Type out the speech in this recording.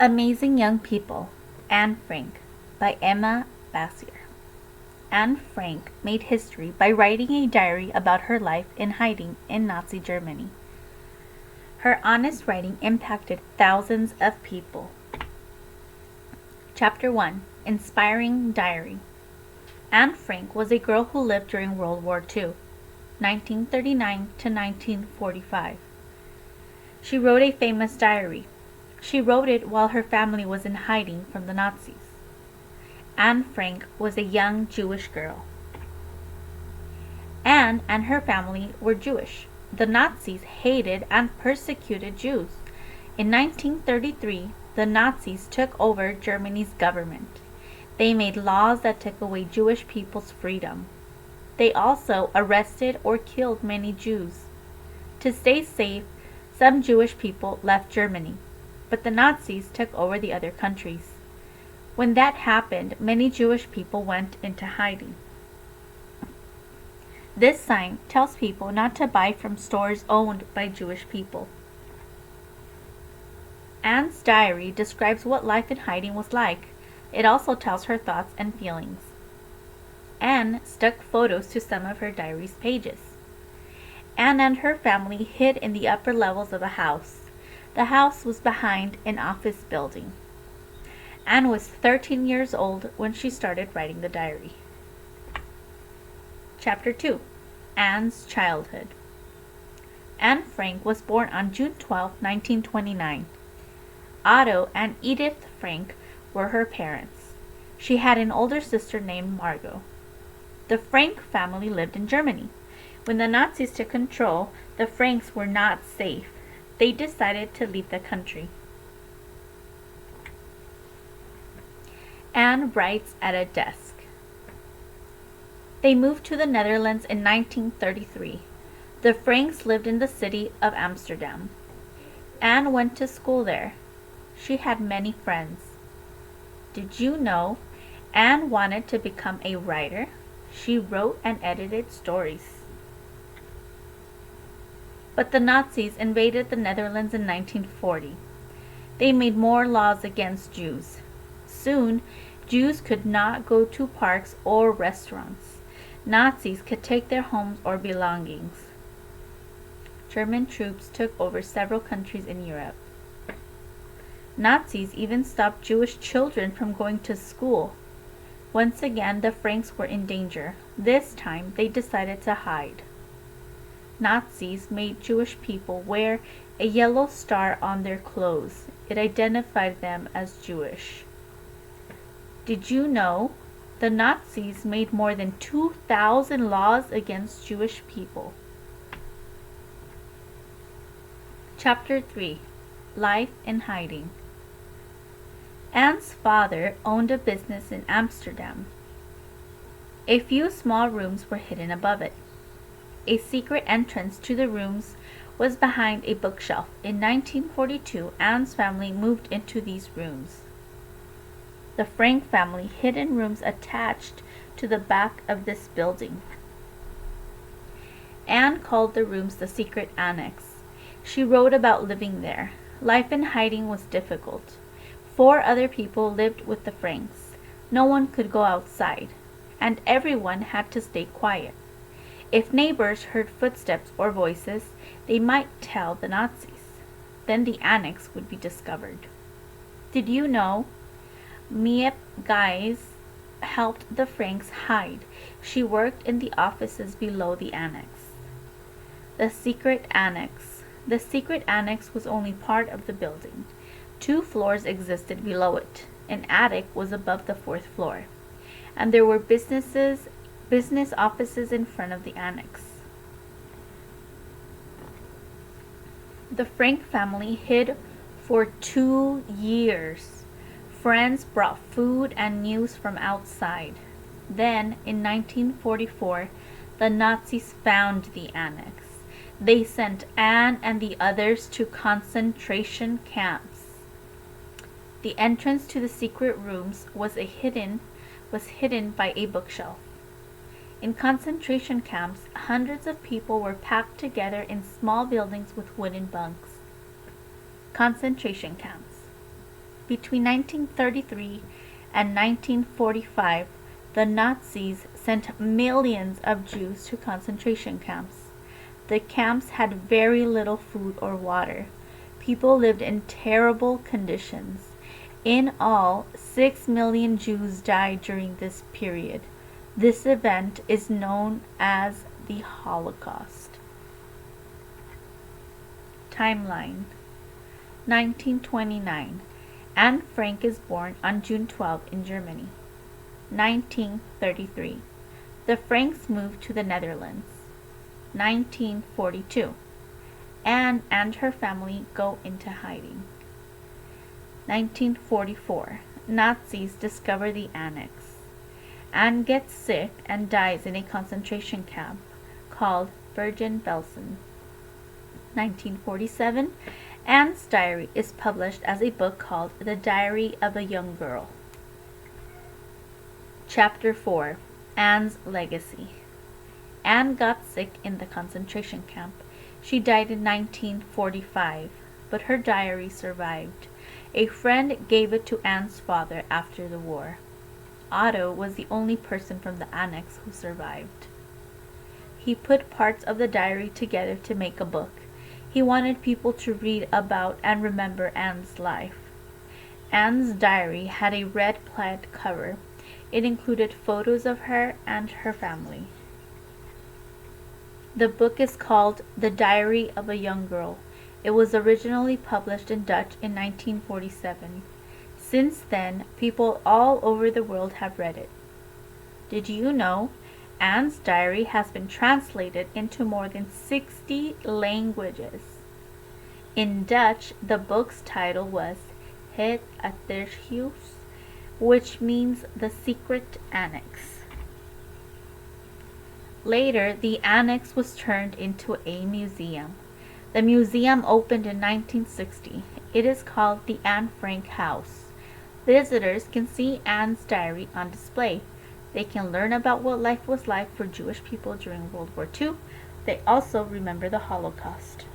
Amazing Young People, Anne Frank, by Emma Bassier. Anne Frank made history by writing a diary about her life in hiding in Nazi Germany. Her honest writing impacted thousands of people. Chapter 1: Inspiring Diary. Anne Frank was a girl who lived during World War II, 1939 to 1945. She wrote a famous diary. She wrote it while her family was in hiding from the Nazis. Anne Frank was a young Jewish girl. Anne and her family were Jewish. The Nazis hated and persecuted Jews. In 1933, the Nazis took over Germany's government. They made laws that took away Jewish people's freedom. They also arrested or killed many Jews. To stay safe, some Jewish people left Germany, but the Nazis took over the other countries. When that happened, many Jewish people went into hiding. This sign tells people not to buy from stores owned by Jewish people. Anne's diary describes what life in hiding was like. It also tells her thoughts and feelings. Anne stuck photos to some of her diary's pages. Anne and her family hid in the upper levels of a house. The house was behind an office building. Anne was 13 years old when she started writing the diary. Chapter 2: Anne's Childhood. Anne Frank was born on June 12, 1929. Otto and Edith Frank were her parents. She had an older sister named Margot. The Frank family lived in Germany. When the Nazis took control, the Franks were not safe. They decided to leave the country. Anne writes at a desk. They moved to the Netherlands in 1933. The Franks lived in the city of Amsterdam. Anne went to school there. She had many friends. Did you know Anne wanted to become a writer? She wrote and edited stories. But the Nazis invaded the Netherlands in 1940. They made more laws against Jews. Soon, Jews could not go to parks or restaurants. Nazis could take their homes or belongings. German troops took over several countries in Europe. Nazis even stopped Jewish children from going to school. Once again, the Franks were in danger. This time, they decided to hide. Nazis made Jewish people wear a yellow star on their clothes. It identified them as Jewish. Did you know the Nazis made more than 2,000 laws against Jewish people? Chapter 3: Life in Hiding. Anne's father owned a business in Amsterdam. A few small rooms were hidden above it. A secret entrance to the rooms was behind a bookshelf. In 1942, Anne's family moved into these rooms. The Frank family hid in rooms attached to the back of this building. Anne called the rooms the secret annex. She wrote about living there. Life in hiding was difficult. 4 other people lived with the Franks. No one could go outside, and everyone had to stay quiet. If neighbors heard footsteps or voices, they might tell the Nazis. Then the annex would be discovered. Did you know Miep Guys helped the Franks hide? She worked in the offices below the annex. The secret annex. The secret annex was only part of the building. 2 floors existed below it. An attic was above the 4th floor, and there were business offices in front of the annex. The Frank family hid for 2 years. Friends brought food and news from outside. Then, in 1944, the Nazis found the annex. They sent Anne and the others to concentration camps. The entrance to the secret rooms was hidden by a bookshelf. In concentration camps, hundreds of people were packed together in small buildings with wooden bunks. Concentration camps. Between 1933 and 1945, the Nazis sent millions of Jews to concentration camps. The camps had very little food or water. People lived in terrible conditions. In all, 6 million Jews died during this period. This event is known as the Holocaust. Timeline: 1929. Anne Frank is born on June 12 in Germany. 1933. The Franks moved to the Netherlands. 1942. Anne and her family go into hiding. 1944. Nazis discover the Annex. Anne gets sick and dies in a concentration camp called Bergen-Belsen. 1947. Anne's diary is published as a book called The Diary of a Young Girl. Chapter 4. Anne's Legacy. Anne got sick in the concentration camp. She died in 1945, but her diary survived. A friend gave it to Anne's father after the war. Otto was the only person from the Annex who survived. He put parts of the diary together to make a book. He wanted people to read about and remember Anne's life. Anne's diary had a red plaid cover. It included photos of her and her family. The book is called The Diary of a Young Girl. It was originally published in Dutch in 1947. Since then, people all over the world have read it. Did you know Anne's diary has been translated into more than 60 languages? In Dutch, the book's title was Het Athershuis, which means the secret annex. Later, the annex was turned into a museum. The museum opened in 1960. It is called the Anne Frank House. Visitors can see Anne's diary on display. They can learn about what life was like for Jewish people during World War II. They also remember the Holocaust.